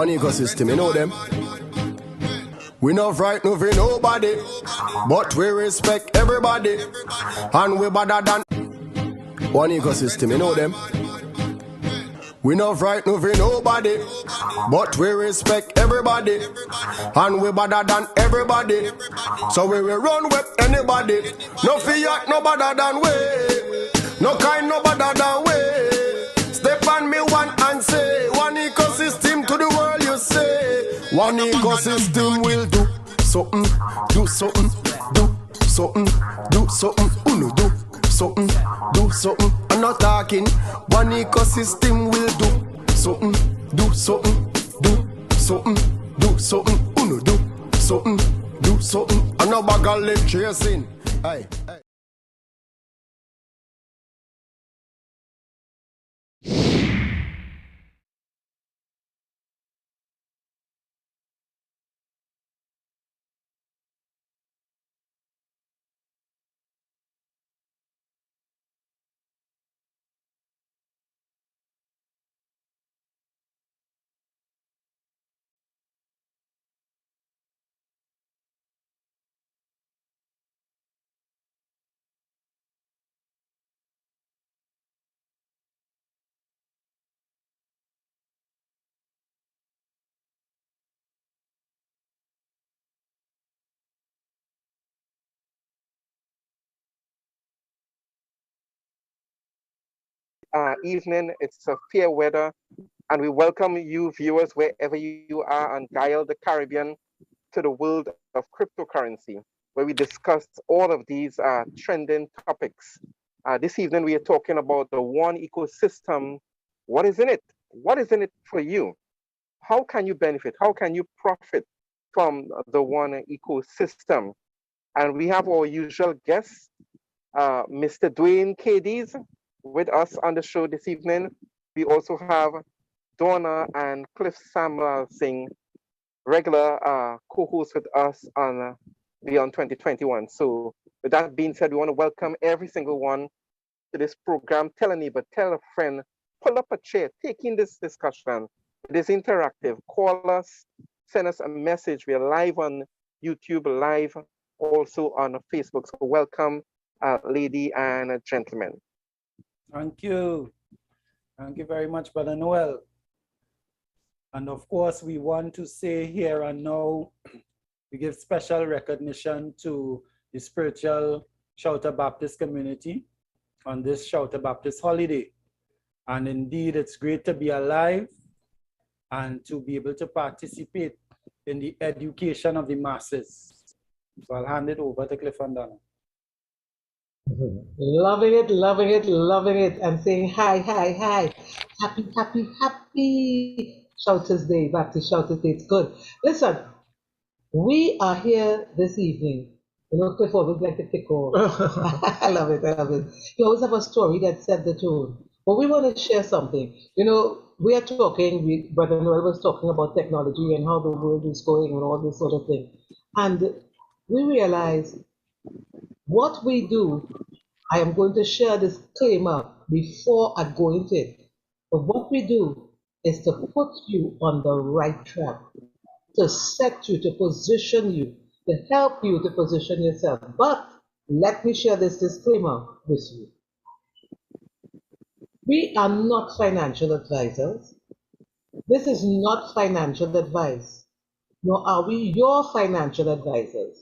One ecosystem, you know them. We not frightened for nobody, but we respect everybody, and we better than one ecosystem, you know them. We not frightened for nobody, but we respect everybody, and we better than everybody. So we will run with anybody. No fear, no better than we. No kind, no better than we. Step on me one and say, one ecosystem to the world you say. One ecosystem will do something, do something, do something, do something, uno do something, do something. I'm not talking. One ecosystem will do something, do something, do something, do something, uno do something, do something. I'm not bag of lip chasing. Hey, hey. Evening. It's fair weather, and we welcome you, viewers, wherever you are on Dial the Caribbean, to the world of cryptocurrency, where we discuss all of these trending topics. This evening, we are talking about the one ecosystem. What is in it? What is in it for you? How can you benefit? How can you profit from the one ecosystem? And we have our usual guest, Mr. Dwayne KDs, with us on the show this evening. We also have Donna and Cliff Samuel Singh, regular co-hosts with us on Beyond 2021. So with that being said, we want to welcome every single one to this program. Tell a neighbor, tell a friend, pull up a chair, take in this discussion. It is interactive. Call us, send us a message. We are live on YouTube, live also on Facebook. So welcome, lady and gentlemen. Thank you. Thank you very much, Brother Noel. And of course, we want to say here and now, we give special recognition to the spiritual Shouter Baptist community on this Shouter Baptist holiday. And indeed, it's great to be alive and to be able to participate in the education of the masses. So I'll hand it over to Cliff and Donna. Loving it, loving it, loving it, and saying hi, hi, hi. Happy, happy, happy Shouters Day, Baptist Shouters Day. It's good. Listen, we are here this evening. You know, Cliff always like to pick off. I love it, I love it. You always have a story that set the tone. But we want to share something. You know, we are talking, Brother Noel was talking about technology and how the world is going and all this sort of thing. And we realize what we do, I am going to share this disclaimer before I go into it. But what we do is to put you on the right track, to set you, to position you, to help you to position yourself. But let me share this disclaimer with you. We are not financial advisors. This is not financial advice, nor are we your financial advisors.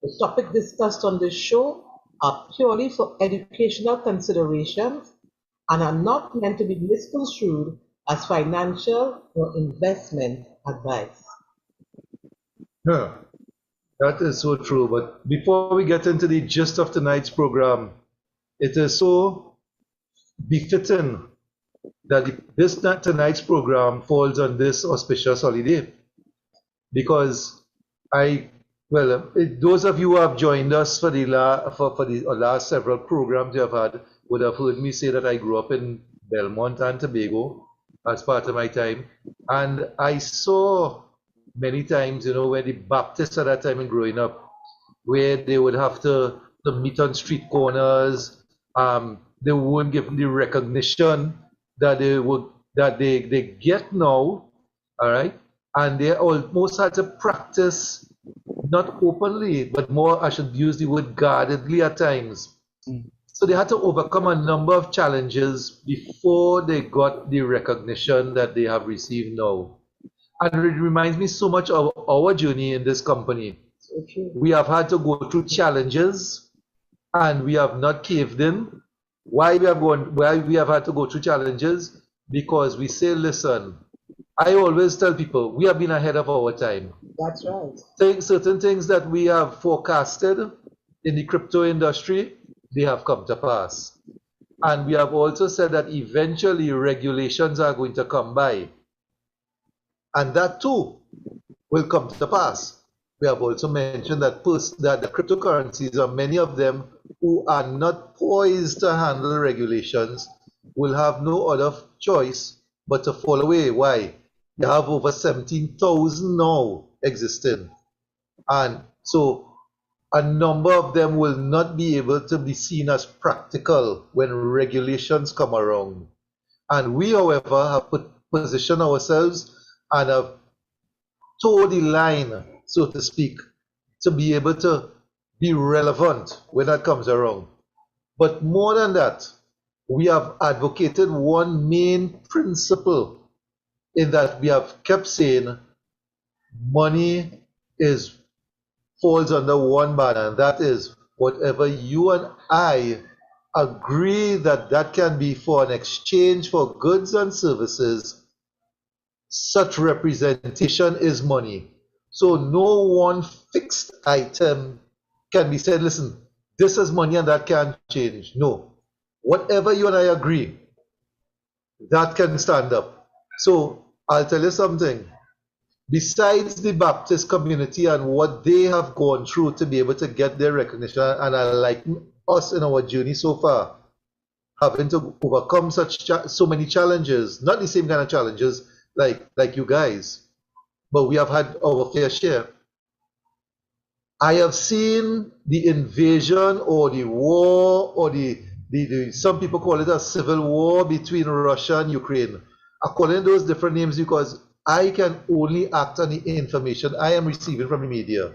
The topic discussed on this show are purely for educational considerations and are not meant to be misconstrued as financial or investment advice. Yeah, that is so true. But before we get into the gist of tonight's program, it is so befitting that tonight's program falls on this auspicious holiday, because those of you who have joined us for the last several programs you have had would have heard me say that I grew up in Belmont and Tobago as part of my time, and I saw many times, you know, where the Baptists at that time and growing up, where they would have to meet on street corners. They weren't given the recognition that they get now, all right? and they almost had to practice, not openly, but more, I should use the word guardedly at times. So they had to overcome a number of challenges before they got the recognition that they have received now. And it reminds me so much of our journey in this company. We have had to go through challenges and we have not caved in. Why we have had to go through challenges? Because we say, listen, I always tell people we have been ahead of our time. That's right. Certain things that we have forecasted in the crypto industry, they have come to pass. And we have also said that eventually regulations are going to come by. And that too will come to pass. We have also mentioned that the cryptocurrencies, or many of them who are not poised to handle regulations, will have no other choice but to fall away. Why? They have over 17,000 now existing. And so a number of them will not be able to be seen as practical when regulations come around. And we, however, have positioned ourselves and have toe the line, so to speak, to be able to be relevant when that comes around. But more than that, we have advocated one main principle in that we have kept saying money falls under one banner, and that is whatever you and I agree that can be for an exchange for goods and services, such representation is money. So no one fixed item can be said, listen, this is money and that can't change. No. Whatever you and I agree, that can stand up. So I'll tell you something. Besides the Baptist community and what they have gone through to be able to get their recognition, and I like us in our journey so far, having to overcome so many challenges, not the same kind of challenges like you guys, but we have had our fair share. I have seen the invasion or the war or the some people call it a civil war between Russia and Ukraine. I'm calling those different names because I can only act on the information I am receiving from the media.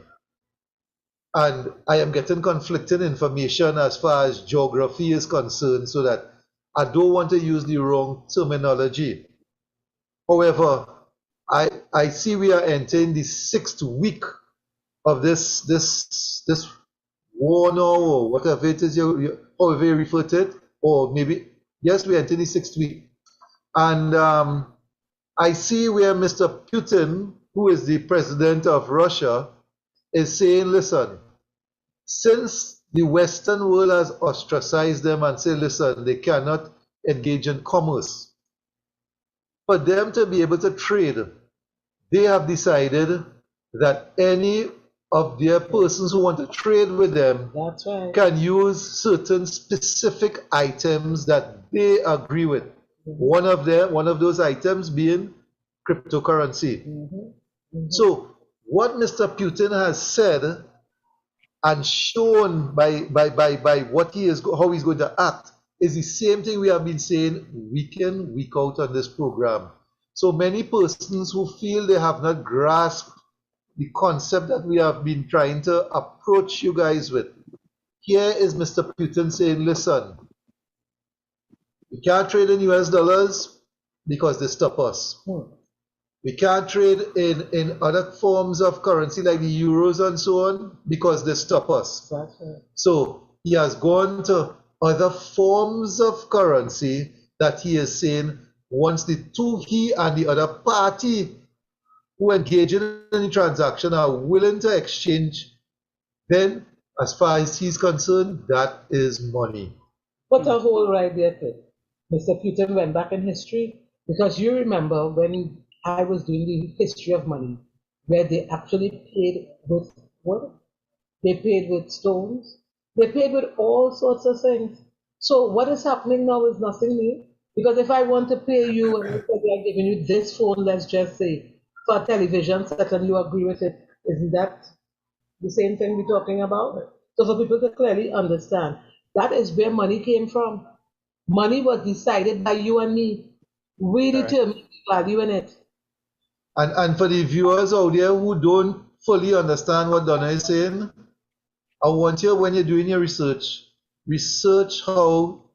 And I am getting conflicting information as far as geography is concerned, so that I don't want to use the wrong terminology. However, I see we are entering the 6th week of this war now, or whatever it is, however you refer to it, or maybe, yes, we are entering the 6th week. And I see where Mr. Putin, who is the president of Russia, is saying, listen, since the Western world has ostracized them and said, listen, they cannot engage in commerce, for them to be able to trade, they have decided that any of their persons who want to trade with them can use certain specific items that they agree with. One of those items being cryptocurrency. So what Mr. Putin has said and shown by what how he's going to act is the same thing we have been saying week in, week out on this program. So many persons who feel they have not grasped the concept that we have been trying to approach you guys with. Here is Mr. Putin saying, listen, we can't trade in US dollars because they stop us. We can't trade in other forms of currency like the euros and so on because they stop us. So he has gone to other forms of currency that he is saying once he and the other party who engage in the transaction are willing to exchange, then as far as he's concerned, that is money. What a whole right there, Pete. Mr. Putin went back in history, because you remember when I was doing the history of money, where they actually paid with what? They paid with stones. They paid with all sorts of things. So what is happening now is nothing new. Because if I want to pay you and I are giving you this phone, let's just say, for a television set, and you agree with it, isn't that the same thing we're talking about? So for people to clearly understand, that is where money came from. Money was decided by you and me. We determined the value in it. And for the viewers out there who don't fully understand what Donna is saying, I want you, when you're doing your research, research how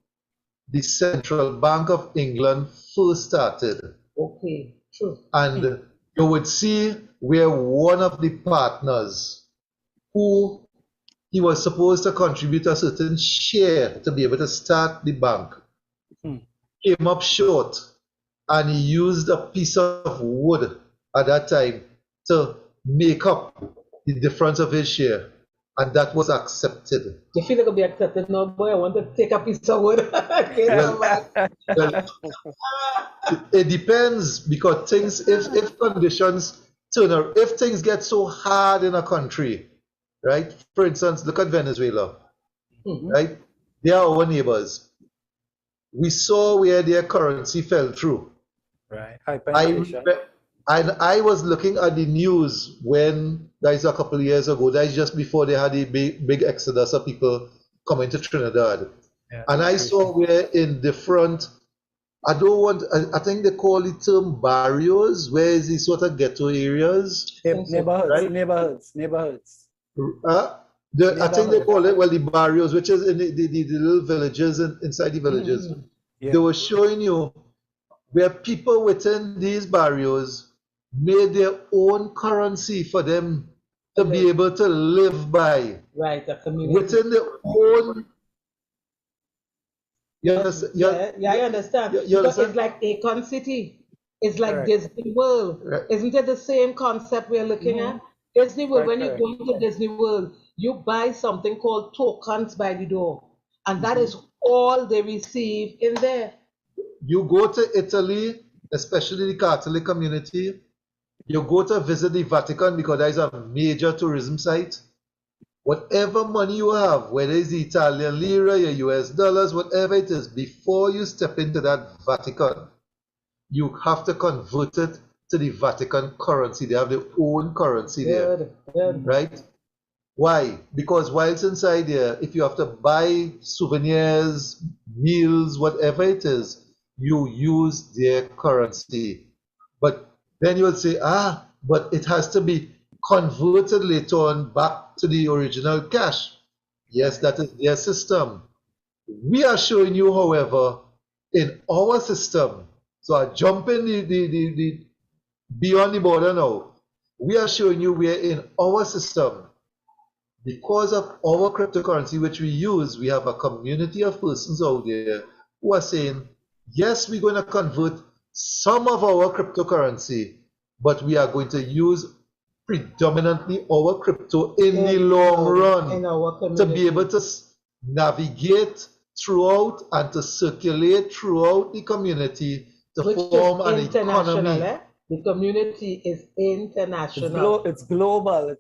the Central Bank of England first started. Okay, true. And you would see where one of the partners who he was supposed to contribute a certain share to be able to start the bank came up short, and he used a piece of wood at that time to make up the difference of his share, and that was accepted. You feel like I'll be accepted now, boy? I want to take a piece of wood. Well, it depends, because things, if conditions turn out, if things get so hard in a country, right? For instance, look at Venezuela, right? They are our neighbors. We saw where their currency fell through. Right. Hyperinflation. I was looking at the news when, that is a couple of years ago, that is just before they had a big exodus of people coming to Trinidad. Yeah. And I saw where in different, I think they call the term barrios, where is these sort of ghetto areas. Neighborhoods, right? neighborhoods. I think they call it, well, the barrios, which is in the little villages inside the villages. Yeah. They were showing you where people within these barrios made their own currency for them to be able to live by. Right, a community. Within their own. Yeah, I understand. You Because understand? it's like Akon City. It's like Correct. Disney World. Right. Isn't it the same concept we're looking at? Disney World, when you Correct. go into Disney World, you buy something called tokens by the door. And that is all they receive in there. You go to Italy, especially the Catholic community, you go to visit the Vatican because that is a major tourism site. Whatever money you have, whether it's the Italian lira, your US dollars, whatever it is, before you step into that Vatican, you have to convert it to the Vatican currency. They have their own currency there, Good. right? Why? Because whilst inside there, if you have to buy souvenirs, meals, whatever it is, you use their currency. But then you'll say, but it has to be converted later on back to the original cash. Yes, that is their system. We are showing you, however, in our system, so I jump in the beyond the border now. We are showing you where in our system, because of our cryptocurrency which we use, we have a community of persons out there who are saying, yes, we're going to convert some of our cryptocurrency, but we are going to use predominantly our crypto in the long run to be able to navigate throughout and to circulate throughout the community to form an economy. The community is international. It's global.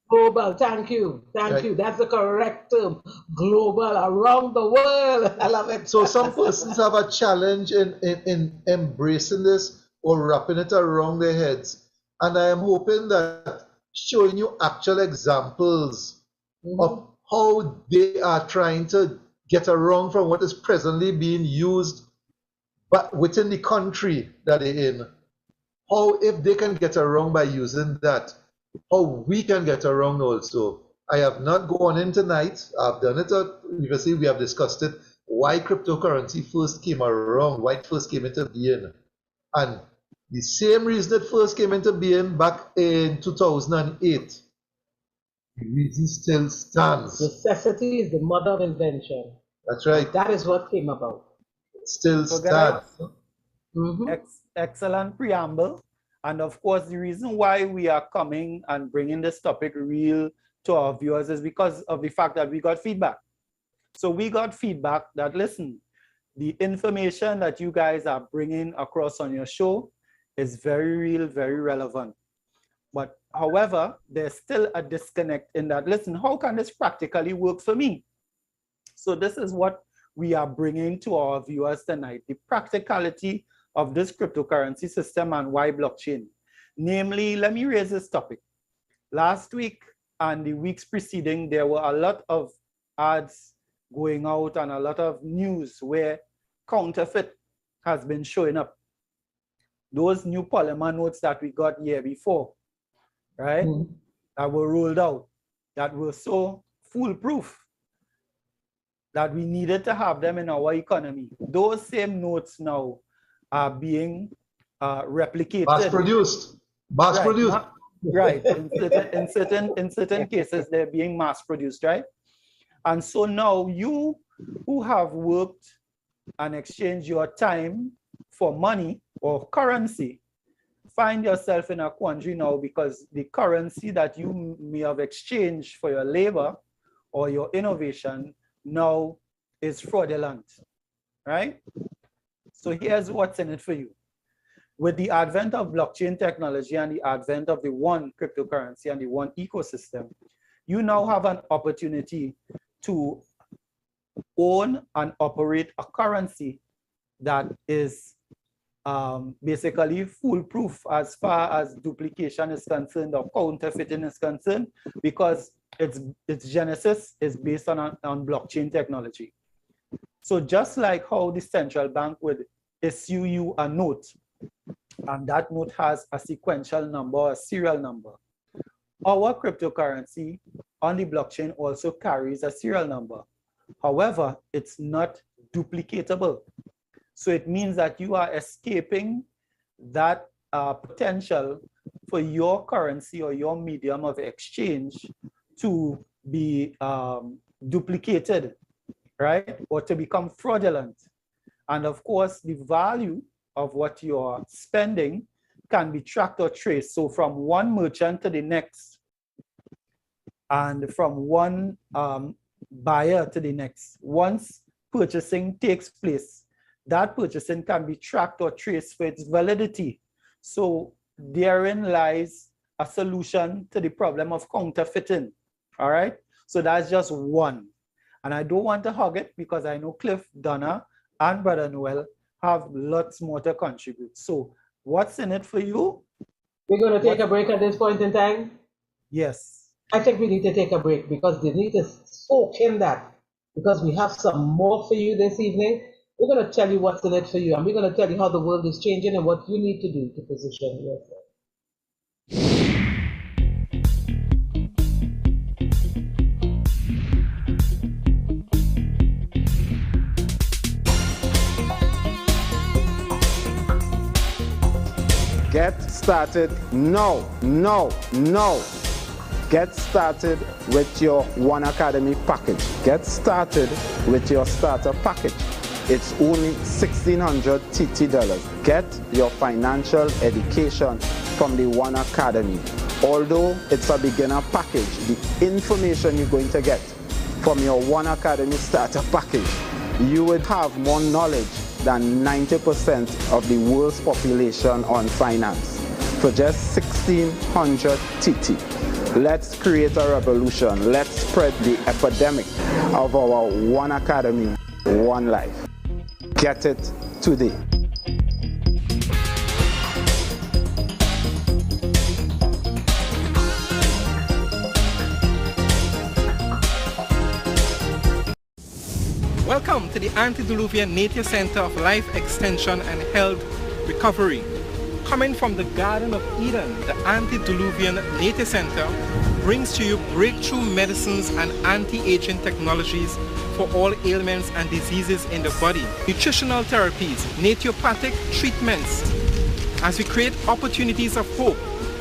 Global, thank you. That's the correct term. Global, around the world. I love it. So some persons have a challenge in embracing this or wrapping it around their heads. And I am hoping that showing you actual examples of how they are trying to get around from what is presently being used, but within the country that they're in, how if they can get around by using that, how we can get around also. I have not gone in tonight. I've done it previously. We have discussed it. Why cryptocurrency first came around, why it first came into being. And the same reason it first came into being back in 2008, the reason still stands. Necessity is the mother of invention. That's right. That is what came about. It still stands. Excellent preamble. And of course, the reason why we are coming and bringing this topic real to our viewers is because of the fact that we got feedback. So we got feedback that, listen, the information that you guys are bringing across on your show is very real, very relevant. But however, there's still a disconnect in that, listen, how can this practically work for me? So this is what we are bringing to our viewers tonight, the practicality of this cryptocurrency system and why blockchain. Namely, let me raise this topic. Last week and the weeks preceding, there were a lot of ads going out and a lot of news where counterfeit has been showing up. those new polymer notes that we got year before, right? That were rolled out, that were so foolproof that we needed to have them in our economy. Those same notes now are being replicated. Mass produced. Mass produced. Right. In certain cases, they're being mass produced, right? And so now you who have worked and exchanged your time for money or currency find yourself in a quandary now, because the currency that you may have exchanged for your labor or your innovation now is fraudulent, right? So here's what's in it for you. With the advent of blockchain technology and the advent of the one cryptocurrency and the one ecosystem, you now have an opportunity to own and operate a currency that is basically foolproof as far as duplication is concerned or counterfeiting is concerned, because its genesis is based on blockchain technology. So just like how the central bank would issue you a note, and that note has a sequential number or a serial number, our cryptocurrency on the blockchain also carries a serial number. However, it's not duplicatable. So it means that you are escaping that potential for your currency or your medium of exchange to be duplicated, right? Or to become fraudulent. And of course, the value of what you're spending can be tracked or traced. So from one merchant to the next, and from one buyer to the next, once purchasing takes place, that purchasing can be tracked or traced for its validity. So therein lies a solution to the problem of counterfeiting, all right? So that's just one. And I don't want to hog it because I know Cliff, Donna, and Brother Noel have lots more to contribute. So what's in it for you? We're going to take a break at this point in time? Yes. I think we need to take a break because they need to soak in that, because we have some more for you this evening. We're going to tell you what's in it for you, and we're going to tell you how the world is changing and what you need to do to position yourself. Get started now. Get started with your One Academy package. Get started with your starter package. It's only $1,600 TT. Get your financial education from the One Academy. Although it's a beginner package, the information you're going to get from your One Academy starter package, you would have more knowledge than 90% of the world's population on finance for just $1,600 TT. Let's create a revolution. Let's spread the epidemic of our One Academy, One Life. Get it today. Welcome to the Antediluvian Nature Center of Life Extension and Health Recovery. Coming from the Garden of Eden, the Antediluvian Nature Center brings to you breakthrough medicines and anti-aging technologies for all ailments and diseases in the body, nutritional therapies, naturopathic treatments, as we create opportunities of hope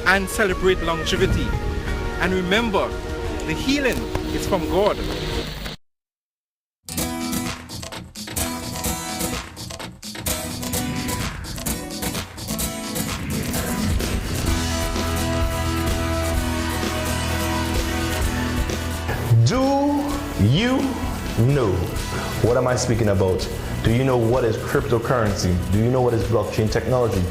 and celebrate longevity. And remember, the healing is from God. Do you know what am I speaking about? Do you know what is cryptocurrency? Do you know what is blockchain technology?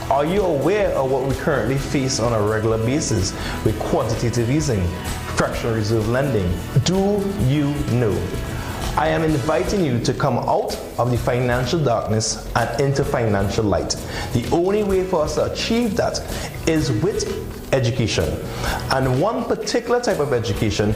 Are you aware of what we currently face on a regular basis with quantitative easing, fractional reserve lending? Do you know? I am inviting you to come out of the financial darkness and into financial light. The only way for us to achieve that is with education. And one particular type of education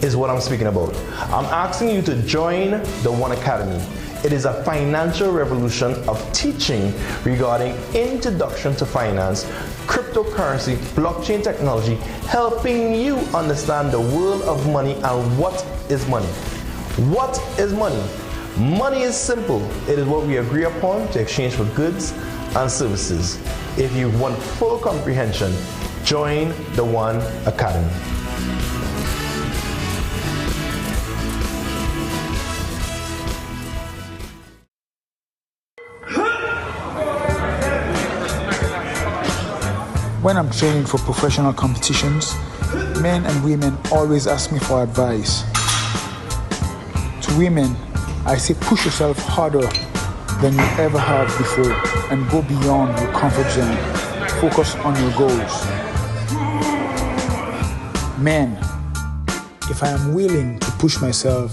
is what I'm speaking about. I'm asking you to join the One Academy. It is a financial revolution of teaching regarding introduction to finance, cryptocurrency, blockchain technology, helping you understand the world of money and what is money. What is money? Money is simple. It is what we agree upon to exchange for goods and services. If you want full comprehension, join the One Academy. When I'm training for professional competitions, men and women always ask me for advice. To women, I say push yourself harder than you ever have before and go beyond your comfort zone. Focus on your goals. Men, if I am willing to push myself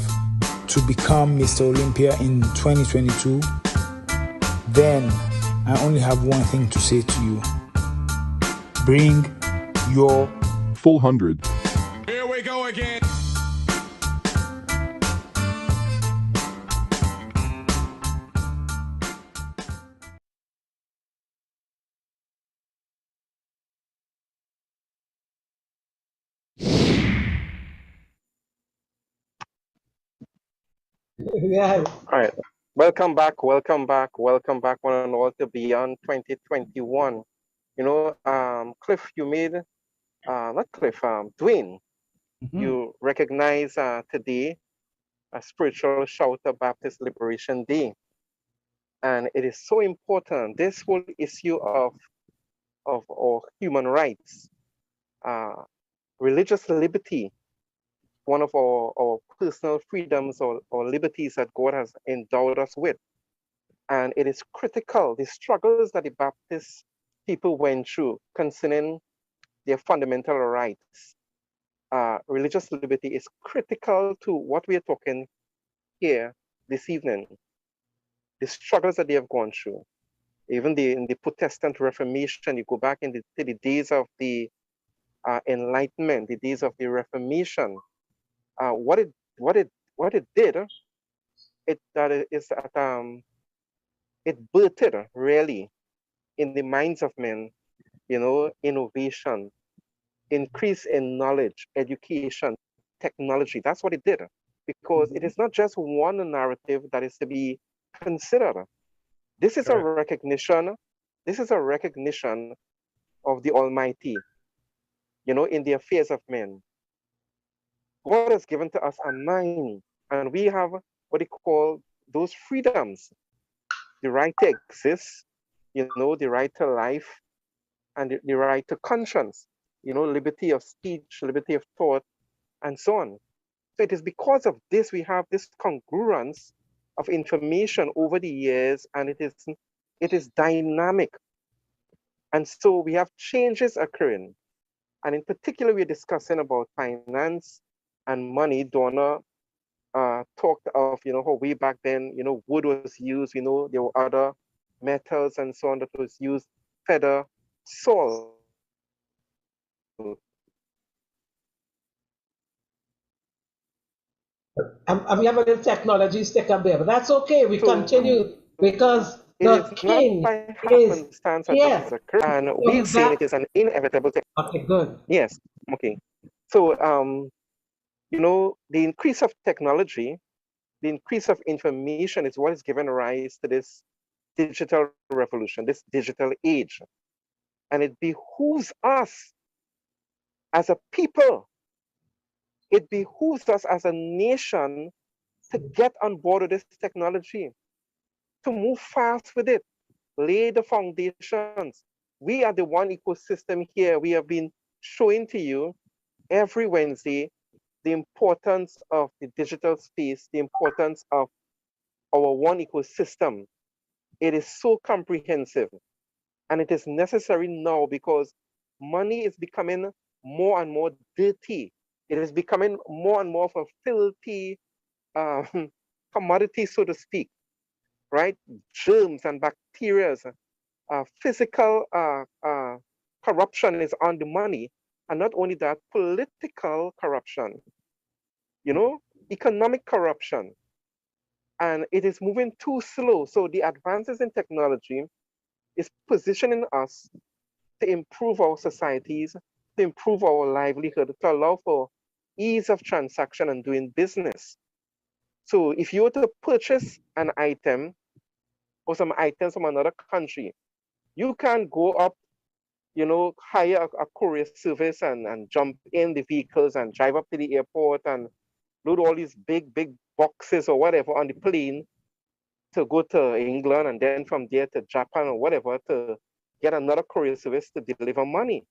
to become Mr. Olympia in 2022, then I only have one thing to say to you. Bring your full 100. Here we go again. Yeah. All right. Welcome back, one and all to Beyond 2021. You know, Cliff, you made, not Cliff, Dwayne, you recognize today a spiritual Shouter Baptist Liberation Day. And it is so important, this whole issue of our human rights, religious liberty, one of our personal freedoms or liberties that God has endowed us with. And it is critical, the struggles that the Baptist people went through concerning their fundamental rights. Religious liberty is critical to what we are talking here this evening. The struggles that they have gone through. Even in the Protestant Reformation, you go back to the days of the Enlightenment, the days of the Reformation. What it did, it birthed really in the minds of men, you know, innovation, increase in knowledge, education, technology. That's what it did, because it is not just one narrative that is to be considered. This is a recognition. This is a recognition of the Almighty, you know, in the affairs of men. God has given to us a mind, and we have what they call those freedoms: the right to exist, you know, the right to life, and the right to conscience, you know, liberty of speech, liberty of thought, and so on. So it is because of this we have this congruence of information over the years, and it is dynamic. And so we have changes occurring. And in particular, we're discussing about finance and money. Donna talked of, you know, how way back then, you know, wood was used, you know, there were other metals and so on that was used, feather, salt. I'm having a technology stick up there, but that's okay. We continue because the king is here. And we're saying it is an inevitable thing. Okay, good. Yes, okay. So, you know, the increase of technology, the increase of information is what has given rise to this digital revolution, this digital age. And it behooves us as a people, it behooves us as a nation to get on board with this technology, to move fast with it, lay the foundations. We are the one ecosystem here. We have been showing to you every Wednesday the importance of the digital space, the importance of our one ecosystem. It is so comprehensive, and it is necessary now because money is becoming more and more dirty. It is becoming more and more of a filthy commodity, so to speak, right? Germs and bacteria, physical corruption is on the money. And not only that, political corruption, you know, economic corruption. and it is moving too slow. So the advances in technology is positioning us to improve our societies, to improve our livelihood, to allow for ease of transaction and doing business. So if you were to purchase an item or some items from another country, you can go up, hire a courier service and jump in the vehicles and drive up to the airport and load all these big, big boxes or whatever on the plane to go to England and then from there to Japan or whatever to get another courier service to deliver money.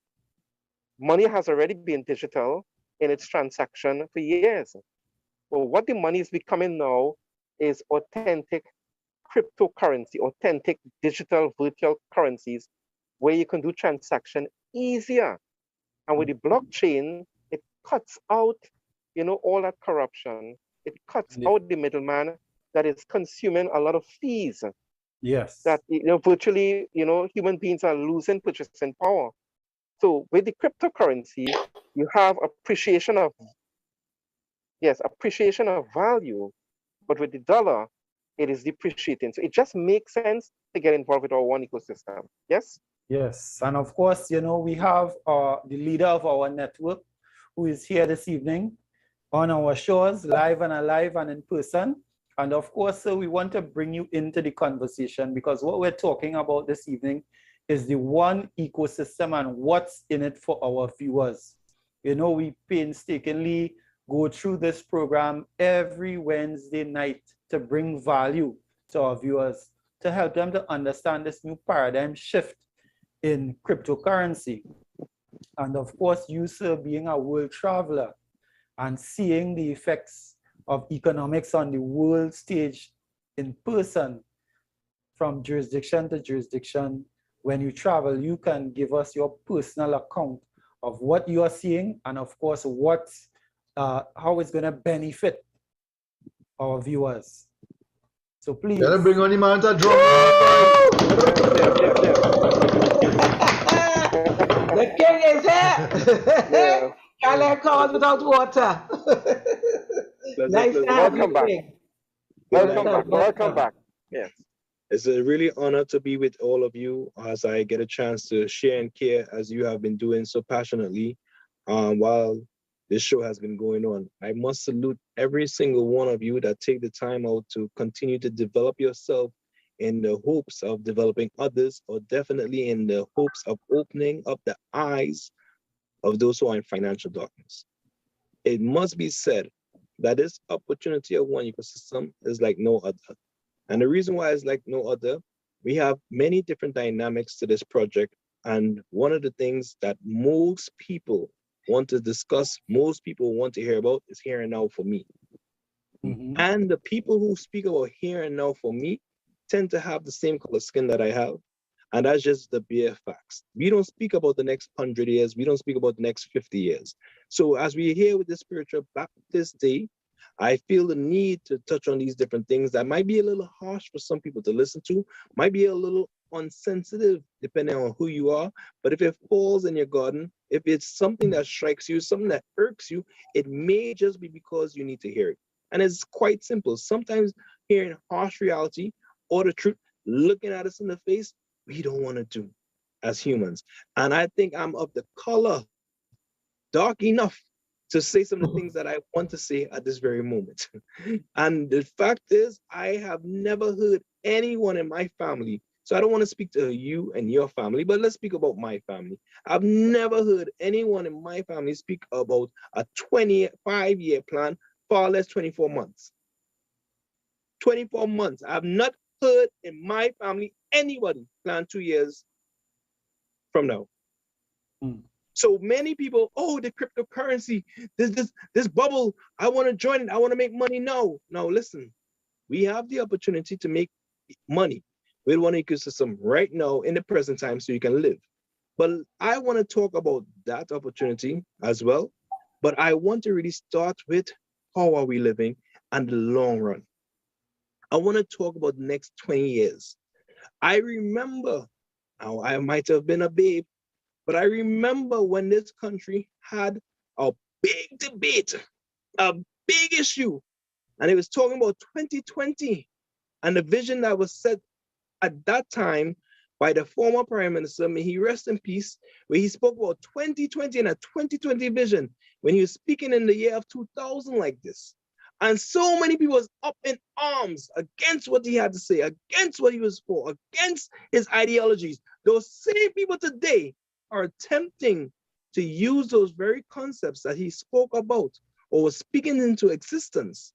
Money has already been digital in its transaction for years. But what the money is becoming now is authentic cryptocurrency, authentic digital virtual currencies where you can do transaction easier. And with the blockchain, it cuts out, all that corruption. It cuts out the middleman that is consuming a lot of fees. Yes. That virtually, human beings are losing purchasing power. So with the cryptocurrency, you have appreciation of value, but with the dollar, it is depreciating. So it just makes sense to get involved with our one ecosystem. Yes? Yes. And of course, we have the leader of our network who is here this evening on our shows, live and alive and in person. And of course, we want to bring you into the conversation because what we're talking about this evening is the one ecosystem and what's in it for our viewers. We painstakingly go through this program every Wednesday night to bring value to our viewers, to help them to understand this new paradigm shift in cryptocurrency. And of course, you, sir, being a world traveler and seeing the effects of economics on the world stage in person from jurisdiction to jurisdiction, when you travel, you can give us your personal account of what you are seeing and of course, how it's gonna benefit our viewers. So please. Gotta bring on the man to drum. The king is here. Can't let cause without water. Nice to have you, King. Welcome back. Yes. It's a really honor to be with all of you as I get a chance to share and care as you have been doing so passionately while this show has been going on. I must salute every single one of you that take the time out to continue to develop yourself in the hopes of developing others, or definitely in the hopes of opening up the eyes of those who are in financial darkness. It must be said that this opportunity of one ecosystem is like no other. And the reason why it's like no other, we have many different dynamics to this project. And one of the things that most people want to discuss, most people want to hear about is here and now for me. Mm-hmm. And the people who speak about here and now for me tend to have the same color skin that I have. And that's just the bare facts. We don't speak about the next 100 years. We don't speak about the next 50 years. So as we're here with the Spiritual Baptist Day, I feel the need to touch on these different things that might be a little harsh for some people to listen to, might be a little unsensitive depending on who you are. But if it falls in your garden, if it's something that strikes you, something that irks you, it may just be because you need to hear it. And it's quite simple. Sometimes hearing harsh reality or the truth looking at us in the face, we don't want to do as humans. And I think I'm of the color dark enough to say some of the things that I want to say at this very moment. And the fact is, I have never heard anyone in my family, so I don't want to speak to you and your family, but let's speak about my family. I've never heard anyone in my family speak about a 25-year plan, far less 24 months. 24 months. I've not heard in my family anybody plan 2 years from now. So many people, oh, the cryptocurrency, this bubble, I want to join it, I want to make money. No, listen, we have the opportunity to make money with one ecosystem right now in the present time so you can live. But I want to talk about that opportunity as well. But I want to really start with how are we living and the long run. I want to talk about the next 20 years. I remember, now I might have been a babe, but I remember when this country had a big debate, a big issue And it was talking about 2020 and the vision that was set at that time by the former Prime Minister, may he rest in peace, where he spoke about 2020 and a 2020 vision when he was speaking in the year of 2000 like this. And so many people was up in arms against what he had to say, against what he was for, against his ideologies. Those same people today are attempting to use those very concepts that he spoke about or was speaking into existence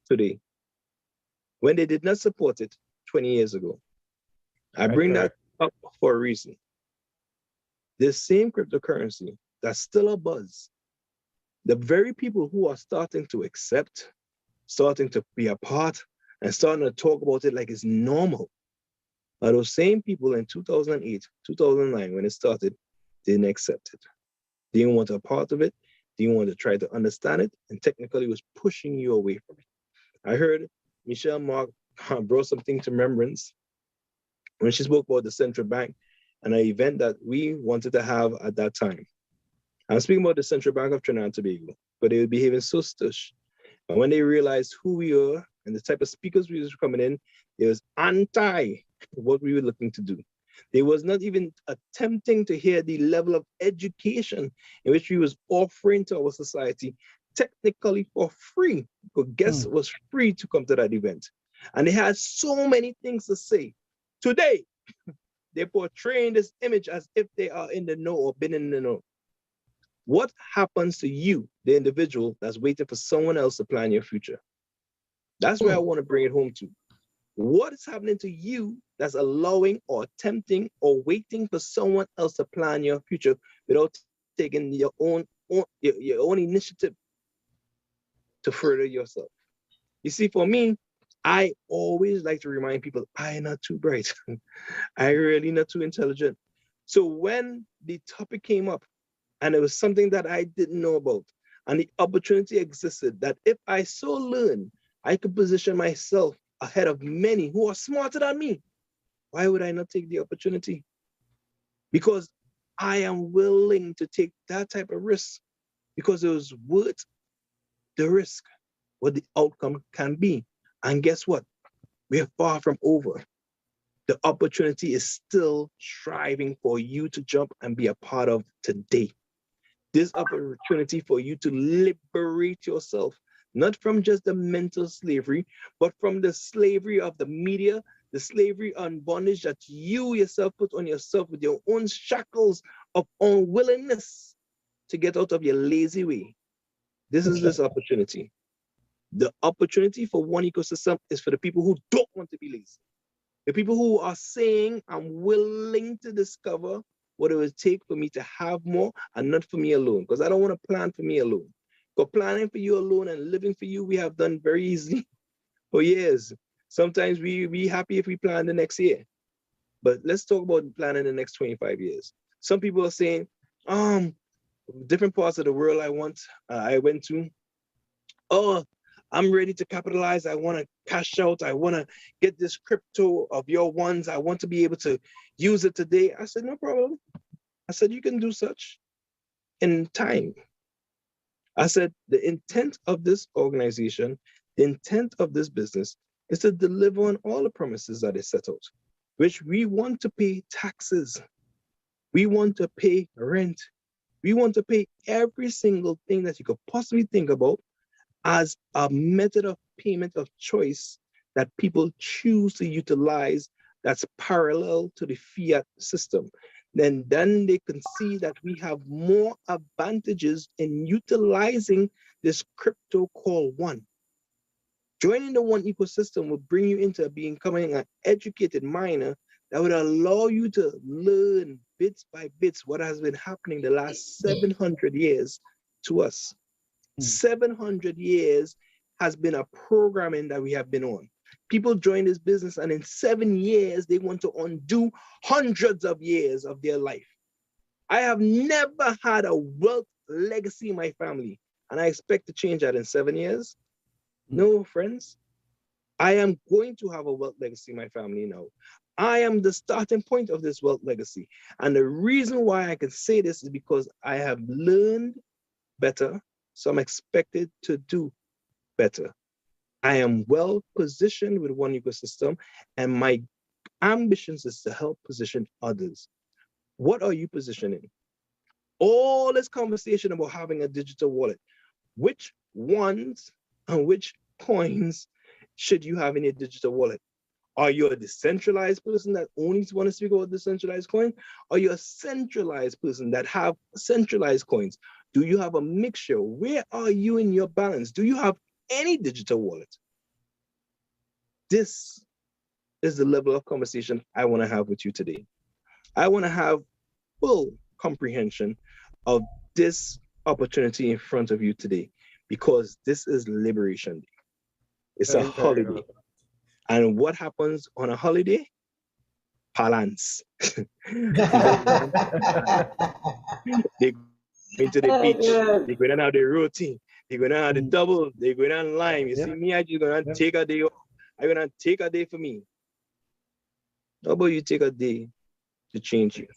today when they did not support it 20 years ago. I bring that up for a reason. This same cryptocurrency that's still a buzz, the very people who are starting to accept, starting to be a part, and starting to talk about it like it's normal, are those same people in 2008, 2009, when it started, didn't accept it. Didn't want a part of it, didn't want to try to understand it, and technically was pushing you away from it. I heard Michelle Mark brought something to remembrance when she spoke about the central bank and an event that we wanted to have at that time. I'm speaking about the Central Bank of Trinidad and Tobago, but they were behaving so stush. And when they realized who we are and the type of speakers we was coming in, it was anti what we were looking to do. They was not even attempting to hear the level of education in which we was offering to our society, technically for free. Because guests was free to come to that event. And they had so many things to say. Today, they're portraying this image as if they are in the know or been in the know. What happens to you, the individual that's waiting for someone else to plan your future? That's where I want to bring it home to. What is happening to you that's allowing or attempting or waiting for someone else to plan your future without taking your own initiative to further yourself? You see, for me, I always like to remind people, I am not too bright. I really not too intelligent. So when the topic came up, and it was something that I didn't know about, and the opportunity existed that if I so learn, I could position myself ahead of many who are smarter than me. Why would I not take the opportunity? Because I am willing to take that type of risk because it was worth the risk, what the outcome can be. And guess what? We're far from over. The opportunity is still striving for you to jump and be a part of today. This opportunity for you to liberate yourself, not from just the mental slavery, but from the slavery of the media, the slavery and bondage that you yourself put on yourself with your own shackles of unwillingness to get out of your lazy way. This is this opportunity. The opportunity for one ecosystem is for the people who don't want to be lazy. The people who are saying, I'm willing to discover what it would take for me to have more and not for me alone, because I don't want to plan for me alone. But planning for you alone and living for you, we have done very easily for years. Sometimes we be happy if we plan the next year. But let's talk about planning the next 25 years. Some people are saying, different parts of the world I went to, oh, I'm ready to capitalize. I want to cash out. I want to get this crypto of your ones. I want to be able to use it today. I said, no problem. I said, you can do such in time. I said, the intent of this organization, the intent of this business is to deliver on all the promises that is set out, which we want to pay taxes. We want to pay rent. We want to pay every single thing that you could possibly think about as a method of payment of choice that people choose to utilize that's parallel to the fiat system. Then they can see that we have more advantages in utilizing this crypto called One. Joining the One ecosystem will bring you into becoming an educated miner that would allow you to learn bits by bits what has been happening the last 700 years to us. 700 years has been a programming that we have been on. People join this business and in 7 years, they want to undo hundreds of years of their life. I have never had a wealth legacy in my family, and I expect to change that in 7 years. No, friends. I am going to have a wealth legacy in my family now. I am the starting point of this wealth legacy. And the reason why I can say this is because I have learned better. So I'm expected to do better. I am well positioned with one ecosystem, and my ambitions is to help position others. What are you positioning? All this conversation about having a digital wallet, which ones and which coins should you have in your digital wallet? Are you a decentralized person that only want to speak about decentralized coin? Are you a centralized person that have centralized coins? Do you have a mixture? Where are you in your balance? Do you have any digital wallet? This is the level of conversation I want to have with you today. I want to have full comprehension of this opportunity in front of you today, because this is Liberation Day. It's a holiday. And what happens on a holiday? Balance. They go into the beach. They go down have the routine. They go down have the double. They go down lime. You see me, I just gonna take a day off. I'm gonna take a day for me. How about you take a day to change you?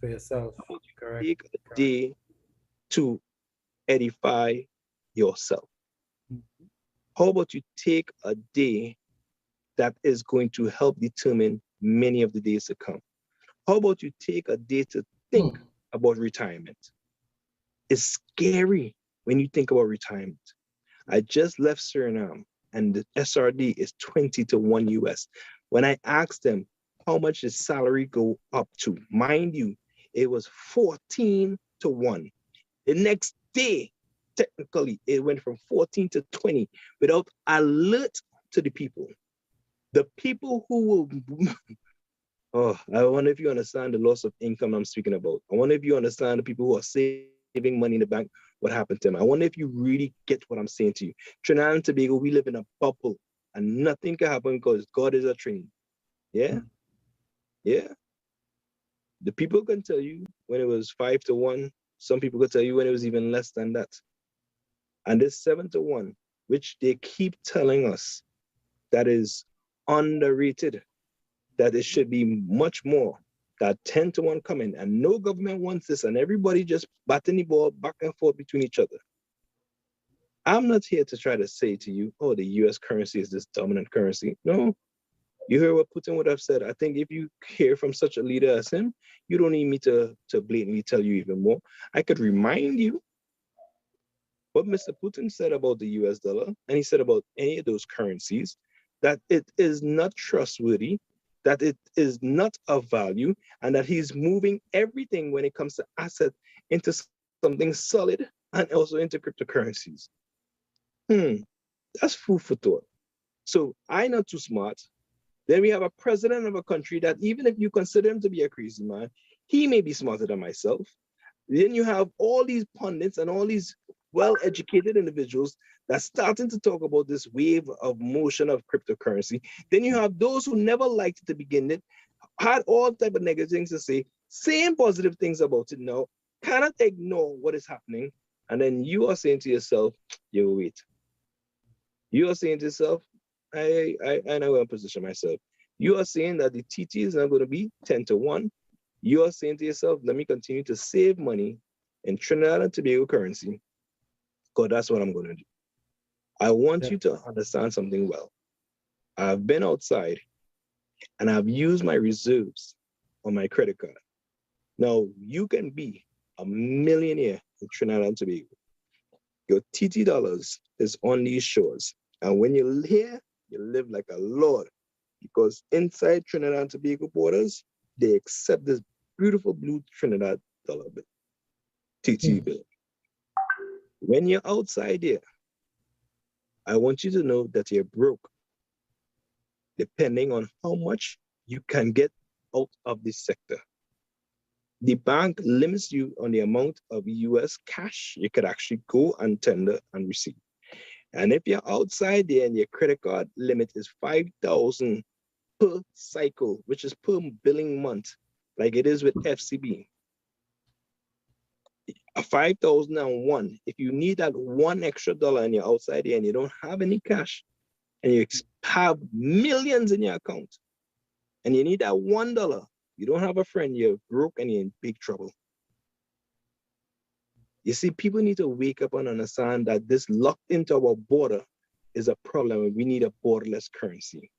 For yourself. Correct. Take a day to edify yourself. How about you take a day that is going to help determine many of the days to come? How about you take a day to think about retirement? It's scary when you think about retirement. I just left Suriname and the SRD is 20 to 1 US. When I asked them how much the salary go up to, mind you, it was 14 to 1. The next day, technically, it went from 14 to 20 without alert to the people. The people who will, oh, I wonder if you understand the loss of income I'm speaking about. I wonder if you understand the people who are saving money in the bank, what happened to them. I wonder if you really get what I'm saying to you. Trinidad and Tobago, we live in a bubble and nothing can happen because God is a train. Yeah? Yeah. The people can tell you when it was 5 to 1. Some people could tell you when it was even less than that. And this 7 to 1, which they keep telling us that is underrated, that it should be much more, that 10 to 1 coming, and no government wants this, and everybody just batting the ball back and forth between each other. I'm not here to try to say to you, oh, the US currency is this dominant currency. No, you hear what Putin would have said. I think if you hear from such a leader as him, you don't need me to blatantly tell you even more. I could remind you what Mr. Putin said about the US dollar, and he said about any of those currencies, that it is not trustworthy, that it is not of value, and that he's moving everything when it comes to asset into something solid and also into cryptocurrencies. That's food for thought. So I'm not too smart. Then we have a president of a country that even if you consider him to be a crazy man, he may be smarter than myself. Then you have all these pundits and all these well-educated individuals that's starting to talk about this wave of motion of cryptocurrency. Then you have those who never liked it to begin with, had all type of negative things to say, saying positive things about it now, cannot ignore what is happening. And then you are saying to yourself, yo, wait. You are saying to yourself, I know where I position myself. You are saying that the TT is not going to be 10 to 1. You are saying to yourself, let me continue to save money in Trinidad and Tobago currency, because that's what I'm going to do. I want you to understand something well. I've been outside and I've used my reserves on my credit card. Now, you can be a millionaire in Trinidad and Tobago. Your TT dollars is on these shores. And when you're here, you live like a lord, because inside Trinidad and Tobago borders, they accept this beautiful blue Trinidad dollar bill, TT bill. When you're outside here, I want you to know that you're broke, depending on how much you can get out of this sector. The bank limits you on the amount of US cash you could actually go and tender and receive. And if you're outside there and your credit card limit is 5,000 per cycle, which is per billing month, like it is with FCB, a 5,001, if you need that one extra dollar and you're outside there and you don't have any cash and you have millions in your account and you need that $1, you don't have a friend, you're broke and you're in big trouble. You see, people need to wake up and understand that this locked into our border is a problem. We need a borderless currency.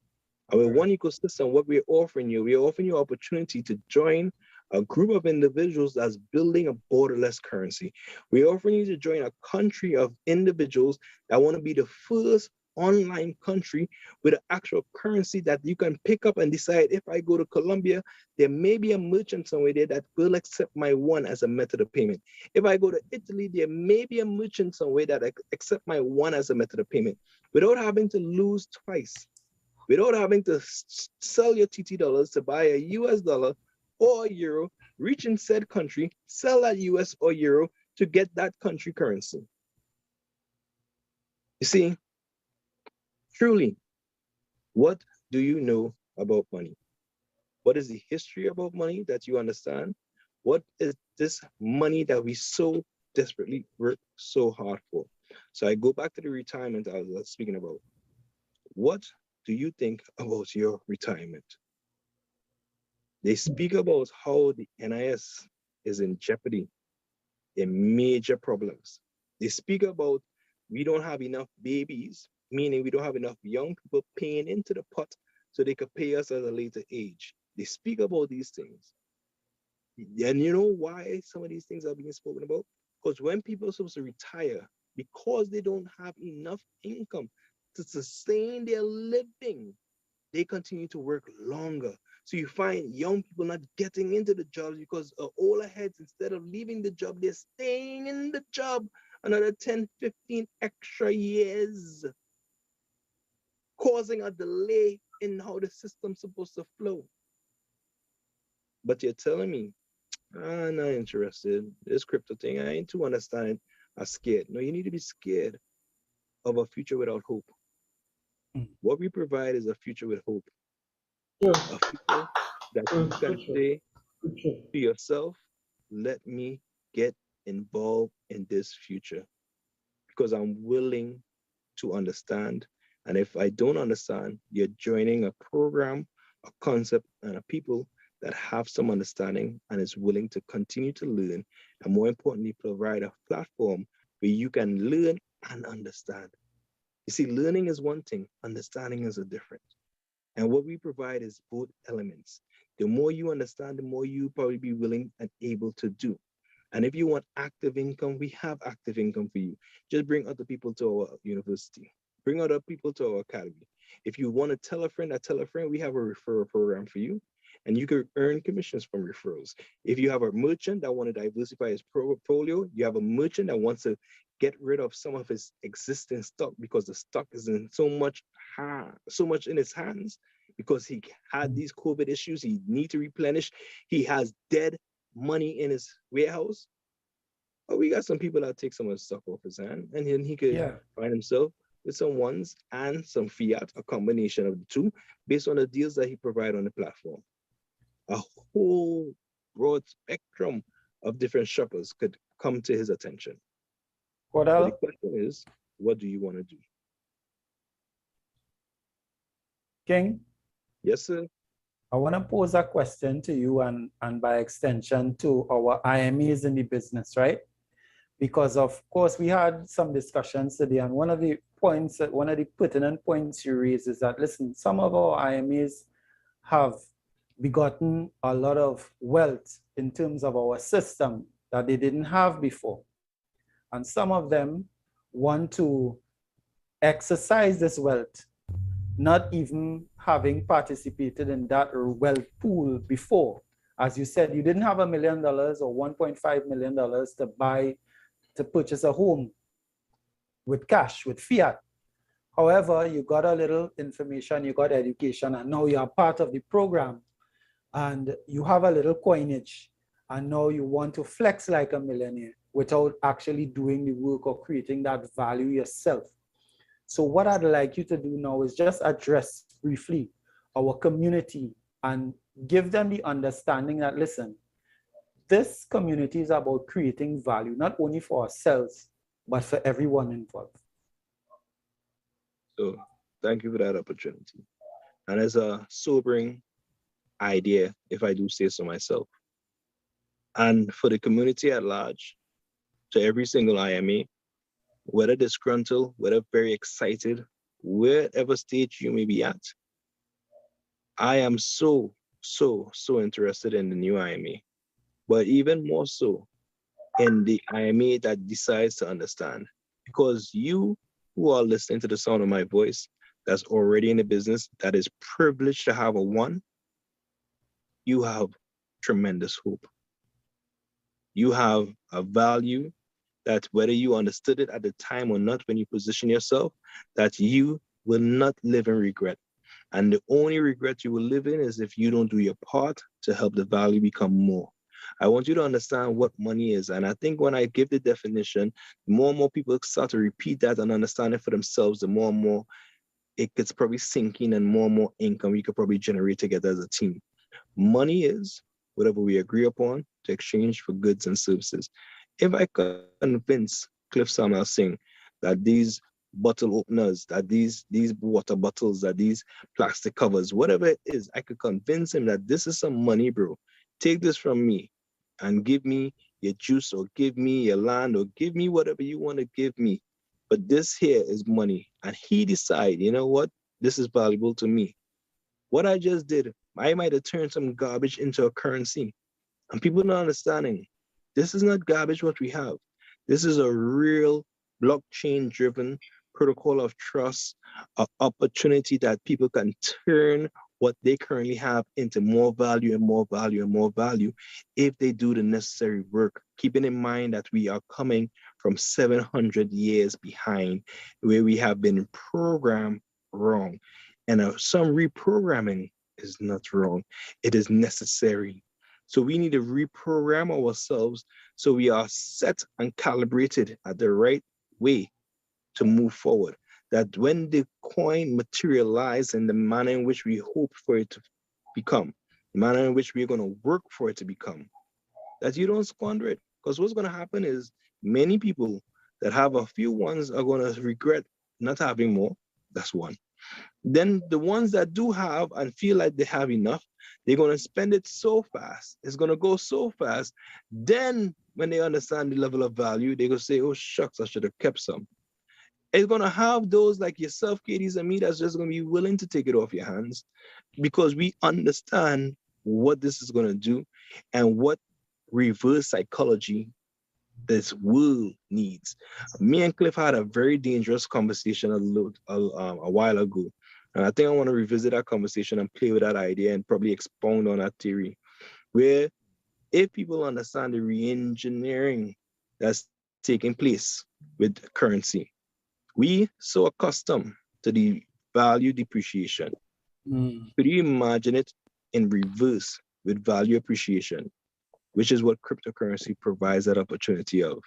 And with one ecosystem, what we're offering you opportunity to join a group of individuals that's building a borderless currency. We're offering you to join a country of individuals that want to be the first online country with an actual currency that you can pick up and decide, if I go to Colombia, there may be a merchant somewhere there that will accept my one as a method of payment. If I go to Italy, there may be a merchant somewhere that accept my one as a method of payment without having to lose twice, without having to sell your TT dollars to buy a US dollar or a euro, reach in said country, sell that US or euro to get that country currency. You see, truly, what do you know about money? What is the history about money that you understand? What is this money that we so desperately work so hard for? So I go back to the retirement I was speaking about. What do you think about your retirement? They speak about how the NIS is in jeopardy, in major problems. They speak about we don't have enough babies, meaning we don't have enough young people paying into the pot so they could pay us at a later age. They speak about these things. And you know why some of these things are being spoken about? Because when people are supposed to retire, because they don't have enough income to sustain their living, they continue to work longer. So you find young people not getting into the jobs because older heads, instead of leaving the job, they're staying in the job another 10, 15 extra years, causing a delay in how the system's supposed to flow. But you're telling me, I'm not interested. This crypto thing, I ain't too understanding. I'm scared. No, you need to be scared of a future without hope. What we provide is a future with hope. A future that you can say to yourself, let me get involved in this future because I'm willing to understand. And if I don't understand, you're joining a program, a concept, and a people that have some understanding and is willing to continue to learn, and more importantly, provide a platform where you can learn and understand. You see, learning is one thing, understanding is a different. And what we provide is both elements. The more you understand, the more you probably be willing and able to do. And if you want active income, we have active income for you. Just bring other people to our university. Bring other people to our academy. If you want to tell a friend, we have a referral program for you. And you can earn commissions from referrals. If you have a merchant that want to diversify his portfolio, you have a merchant that wants to get rid of some of his existing stock because the stock is in so much in his hands because he had these COVID issues, he need to replenish. He has dead money in his warehouse. Oh, we got some people that take some of the stock off his hand, and then he could find himself with some ones and some fiat, a combination of the two, based on the deals that he provide on the platform. A whole broad spectrum of different shoppers could come to his attention. But the question is, what do you want to do? King? Yes, sir. I want to pose a question to you and by extension to our IMEs in the business, right? Because of course we had some discussions today, and one of the pertinent points you raised is that, listen, some of our IMEs have begotten a lot of wealth in terms of our system that they didn't have before. And some of them want to exercise this wealth, not even having participated in that wealth pool before. As you said, you didn't have $1 million or $1.5 million to purchase a home with cash, with fiat. However, you got a little information, you got education, and now you are part of the program, and you have a little coinage, and now you want to flex like a millionaire without actually doing the work or creating that value yourself. So what I'd like you to do now is just address briefly our community and give them the understanding that, listen, this community is about creating value, not only for ourselves, but for everyone involved. So thank you for that opportunity. And as a sobering idea, if I do say so myself, and for the community at large, to every single IME, whether disgruntled, whether very excited, wherever stage you may be at, I am so interested in the new IMA, but even more so in the IMA that decides to understand. Because you who are listening to the sound of my voice, that's already in the business, that is privileged to have a one, you have tremendous hope. You have a value that whether you understood it at the time or not, when you position yourself, that you will not live in regret. And the only regret you will live in is if you don't do your part to help the value become more. I want you to understand what money is. And I think when I give the definition, more and more people start to repeat that and understand it for themselves, the more and more it gets probably sinking and more income you could probably generate together as a team. Money is whatever we agree upon to exchange for goods and services. If I convince Cliff Samuel Singh that these bottle openers, that these water bottles, that these plastic covers, whatever it is, I could convince him that this is some money, bro. Take this from me and give me your juice or give me your land or give me whatever you want to give me. But this here is money. And he decide, you know what? This is valuable to me. What I just did, I might have turned some garbage into a currency. And people not understanding. This is not garbage what we have. This is a real blockchain-driven protocol of trust, an opportunity that people can turn what they currently have into more value and more value and more value if they do the necessary work, keeping in mind that we are coming from 700 years behind where we have been programmed wrong. And some reprogramming is not wrong. It is necessary. So we need to reprogram ourselves so we are set and calibrated at the right way to move forward. That when the coin materializes in the manner in which we hope for it to become, the manner in which we're going to work for it to become, that you don't squander it. Because what's going to happen is many people that have a few ones are going to regret not having more. That's one. Then the ones that do have and feel like they have enough, they're going to spend it so fast. It's going to go so fast. Then when they understand the level of value, they're going to say, oh, shucks, I should have kept some. It's going to have those like yourself, Katie's, and me that's just going to be willing to take it off your hands because we understand what this is going to do and what reverse psychology this world needs. Me and Cliff had a very dangerous conversation a while ago. And I think I want to revisit that conversation and play with that idea and probably expound on that theory. Where if people understand the re-engineering that's taking place with currency, we so accustomed to the value depreciation. Could you imagine it in reverse with value appreciation, which is what cryptocurrency provides that opportunity of?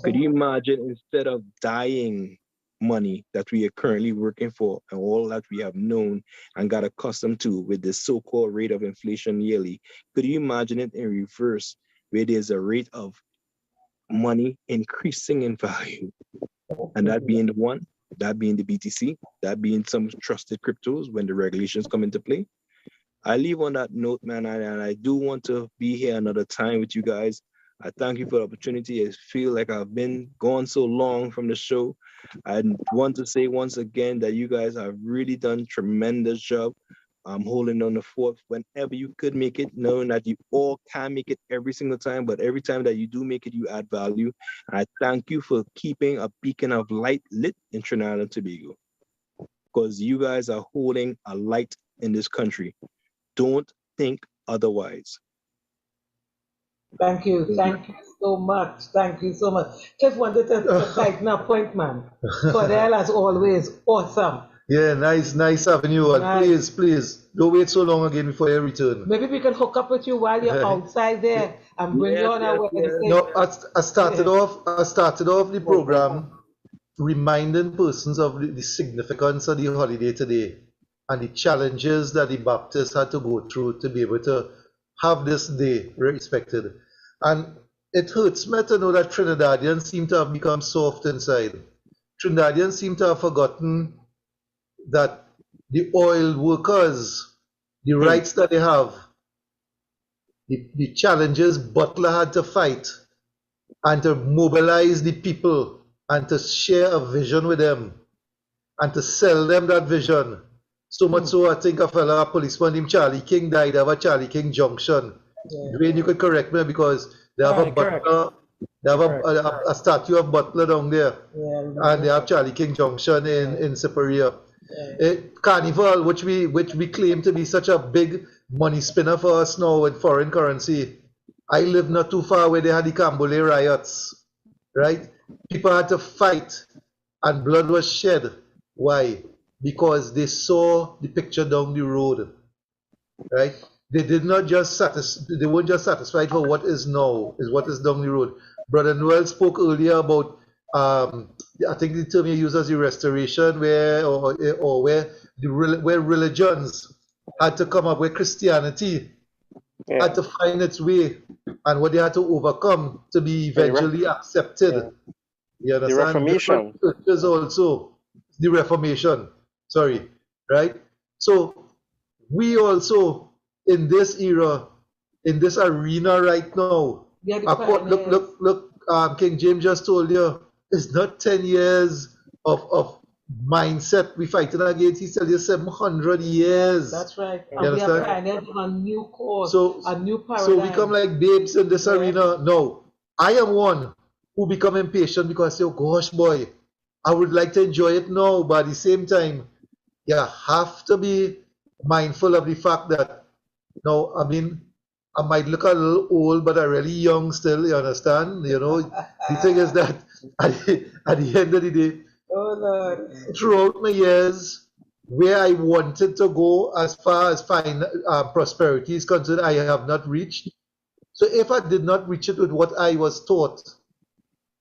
Could you imagine instead of dying money that we are currently working for and all that we have known and got accustomed to with the so-called rate of inflation yearly, could you imagine it in reverse where there's a rate of money increasing in value? And that being the one, that being the BTC, that being some trusted cryptos when the regulations come into play. I leave on that note, man, and I do want to be here another time with you guys. I thank you for the opportunity. I feel like I've been gone so long from the show. I want to say once again that you guys have really done a tremendous job. Holding on the fort whenever you could make it, knowing that you all can make it every single time, but every time that you do make it, you add value. And I thank you for keeping a beacon of light lit in Trinidad and Tobago, because you guys are holding a light in this country. Don't think otherwise. Thank you so much. Thank you so much. Just wanted to tighten up point, man. Cordell, as always, awesome. Yeah, nice having you on. Nice. Please, don't wait so long again before you return. Maybe we can hook up with you while you're outside there and bring you on our Wednesday. No, I started off the program reminding persons of the significance of the holiday today and the challenges that the Baptists had to go through to be able to have this day respected. And it hurts me to know that Trinidadians seem to have become soft inside. Trinidadians seem to have forgotten that the oil workers, the rights that they have, the challenges Butler had to fight and to mobilize the people and to share a vision with them and to sell them that vision. So much so, I think a fella, a policeman named Charlie King died of a Charlie King Junction. Dwayne, you could correct me because they have a butler, they have a statue of Butler down there, and they have Charlie King Junction in Superior. Carnival, which we claim to be such a big money spinner for us now with foreign currency. I live not too far where they had the Cambole riots, right? People had to fight and blood was shed. Why? Because they saw the picture down the road, right? They did not just they weren't just satisfied for what is now, is what is down the road. Brother Noel spoke earlier about I think the term you use as the restoration, where where religions had to come up, where Christianity had to find its way, and what they had to overcome to be eventually accepted. You understand? The Reformation. Churches also, the Reformation. Sorry, right? So we also in this era, in this arena right now. Look, King James just told you it's not 10 years of mindset we fighting against. He tells you 700 years. That's right. You And understand? we are pioneering a new course, a new paradigm. So we come like babes in this arena. No, I am one who become impatient because I say, oh gosh, boy, I would like to enjoy it now, but at the same time, you have to be mindful of the fact that, no, I mean, I might look a little old, but I'm really young still, you understand? You know, the thing is that at the end of the day, throughout my years, where I wanted to go as far as prosperity is concerned, I have not reached. So if I did not reach it with what I was taught,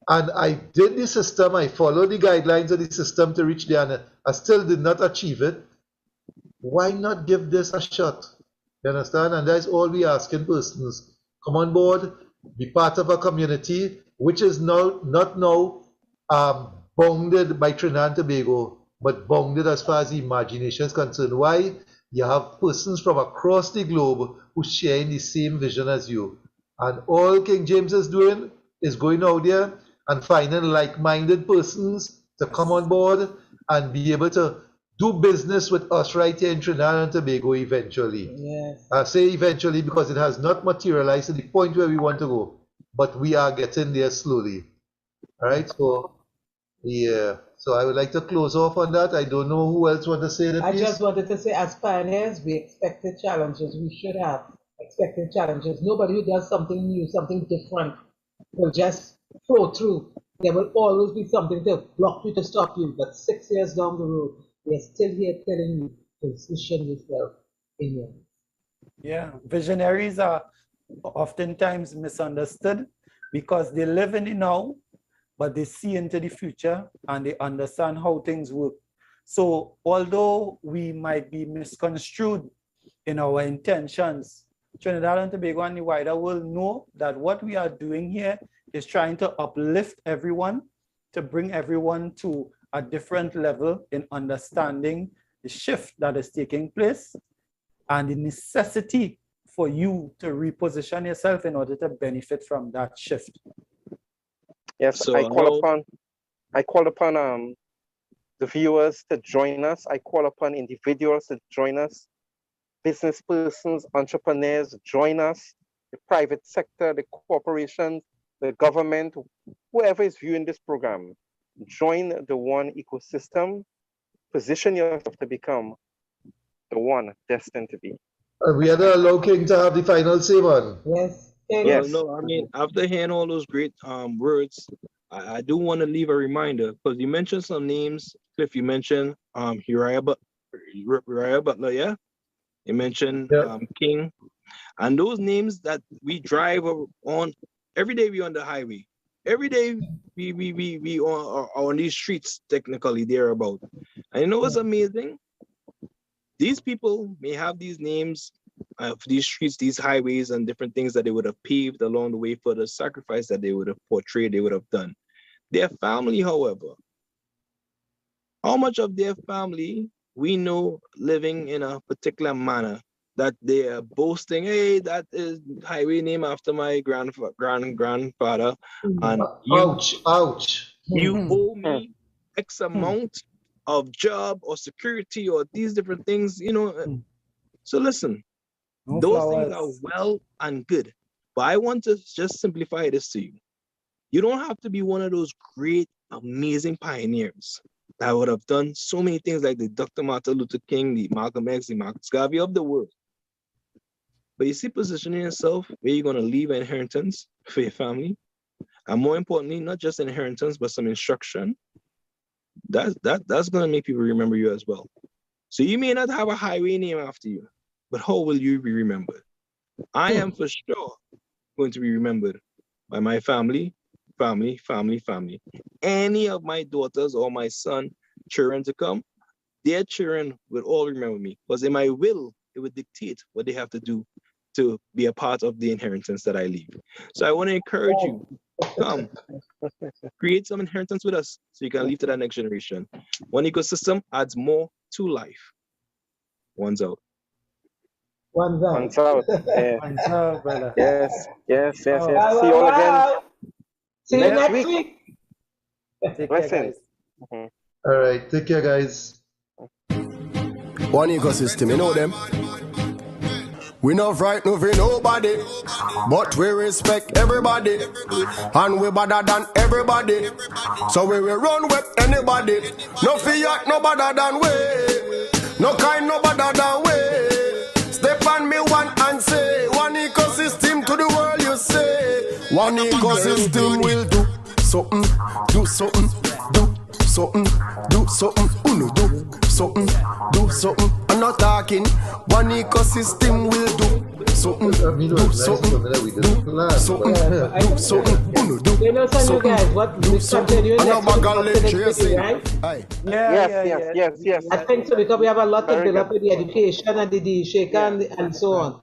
and I did the system, I followed the guidelines of the system to reach there, and I still did not achieve it, why not give this a shot? You understand? And that's all we asking persons. Come on board, be part of a community which is not now bounded by Trinidad and Tobago, but bounded as far as the imagination is concerned. Why? You have persons from across the globe who share in the same vision as you. And all King James is doing is going out there and finding like-minded persons to come on board and be able to do business with us right here in Trinidad and Tobago eventually. Yes. I say eventually because it has not materialized to the point where we want to go, but we are getting there slowly. All right, so yeah, so I would like to close off on that. I don't know who else want to say that. I just wanted to say, as pioneers, we expected challenges. We should have expected challenges. Nobody who does something new, something different, will just flow through. There will always be something to block you, to stop you. But 6 years down the road, we are still here telling you to position yourself in here. Yeah, visionaries are oftentimes misunderstood because they live in the now, but they see into the future and they understand how things work. So although we might be misconstrued in our intentions, Trinidad and Tobago and the wider world know that what we are doing here is trying to uplift everyone, to bring everyone to a different level in understanding the shift that is taking place and the necessity for you to reposition yourself in order to benefit from that shift. Yes, So, I call upon the viewers to join us. I call upon individuals to join us. Business persons, entrepreneurs, join us. The private sector, the corporations, the government, whoever is viewing this program, join the one ecosystem. Position yourself to become the one destined to be. We are not allowed King to have the final say, man. Yes. Yes. No, I mean, after hearing all those great words, I do want to leave a reminder, because you mentioned some names. Cliff, you mentioned Uriah Butler, yeah? You mentioned King. And those names that we drive on, every day we on the highway. Every day we on these streets, technically, they're about. And you know what's amazing? These people may have these names of these streets, these highways, and different things that they would have paved along the way for the sacrifice that they would have portrayed, they would have done. Their family, however, how much of their family we know living in a particular manner that they are boasting, hey, that is highway named after my grandfather, and ouch. you owe me X amount of job or security or these different things, you know. So listen, No those flowers. things are well and good, but I want to just simplify this to you. You don't have to be one of those great, amazing pioneers that would have done so many things like the Dr. Martin Luther King, the Malcolm X, the Marcus Garvey of the world. But you see, positioning yourself where you're going to leave an inheritance for your family, and more importantly, not just inheritance, but some instruction. That's going to make people remember you as well. So you may not have a highway name after you, but how will you be remembered? I am for sure going to be remembered by my family. Any of my daughters or my son, children to come, their children will all remember me. Because in my will, it would dictate what they have to do to be a part of the inheritance that I leave. So I want to encourage you, come, create some inheritance with us so you can leave to that next generation. One ecosystem adds more to life. One's out. One's out. One's out. Yeah. One's out, brother. Yes. See you Wow, all wow, again wow. See you next next week. Take care, Blessings. guys. All right, take care, guys. One ecosystem, you know them. We not frightened for nobody, but we respect everybody, and we better than everybody. So we will run with anybody. No fear, no better than we. No kind, no better than we. Step on me one and say, one ecosystem to the world you say. One ecosystem will do something, do something, do something, do something, uno do something, do something. I'm not talking. One ecosystem will do something, do something, do something, do something, uno do You know, some you guys, what do we something. continue I'm next not week, gonna what's the let next you meeting, see. right? Aye. Yes. I think so because we have a lot to Very build good. up with the education and the shaker and so on.